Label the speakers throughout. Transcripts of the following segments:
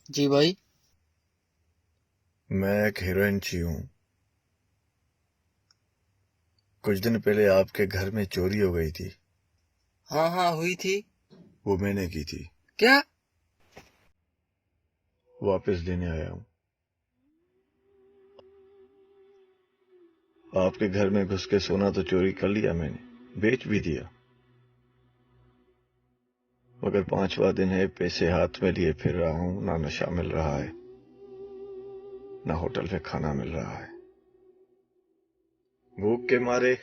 Speaker 1: جی بھائی.
Speaker 2: میں ایک ہیروئنچی ہوں. کچھ دن پہلے آپ کے گھر میں چوری ہو گئی تھی.
Speaker 1: ہاں ہوئی تھی.
Speaker 2: وہ میں نے کی تھی.
Speaker 1: کیا؟
Speaker 2: واپس دینے آیا ہوں. آپ کے گھر میں گھس کے سونا تو چوری کر لیا میں نے، بیچ بھی دیا، مگر 5واں دن ہے، پیسے ہاتھ میں لیے پھر رہا ہوں. نہ نشہ مل رہا ہے، نہ ہوٹل میں کھانا مل رہا ہے. بھوک کے مارے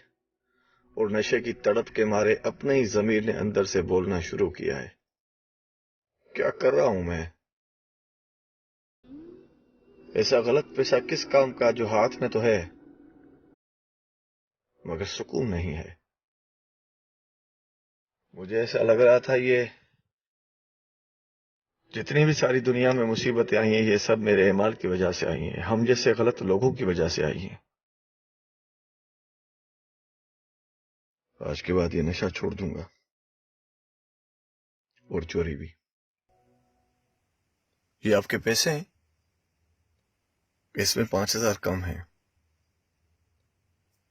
Speaker 2: اور نشے کی تڑپ کے مارے اپنے ہی ضمیر نے اندر سے بولنا شروع کیا ہے، کیا کر رہا ہوں میں؟ ایسا غلط پیسہ کس کام کا جو ہاتھ میں تو ہے مگر سکون نہیں ہے. مجھے ایسا لگ رہا تھا یہ جتنی بھی ساری دنیا میں مصیبتیں آئی ہیں یہ سب میرے اعمال کی وجہ سے آئی ہیں، ہم جیسے غلط لوگوں کی وجہ سے آئی ہیں. آج کے بعد یہ نشہ چھوڑ دوں گا اور چوری بھی. یہ آپ کے پیسے ہیں، اس میں 5000 کم ہیں.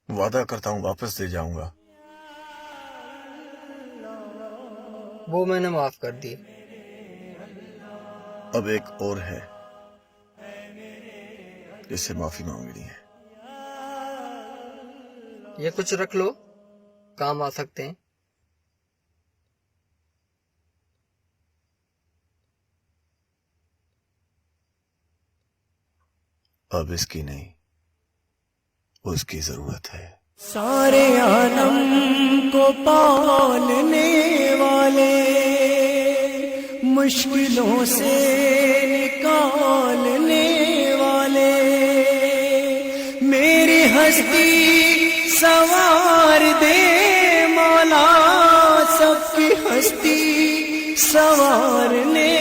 Speaker 2: وعدہ کرتا ہوں واپس دے جاؤں گا.
Speaker 1: وہ میں نے معاف کر دی.
Speaker 2: اب ایک اور ہے جس سے معافی مانگنی ہے.
Speaker 1: یہ کچھ رکھ لو، کام آ سکتے ہیں.
Speaker 2: اب اس کی نہیں، اس کی ضرورت ہے.
Speaker 3: سارے عالم کو پالنے والے، مشکلوں سے نکالنے والے، میری ہستی سوار دے مولا، سب کی ہستی سوارنے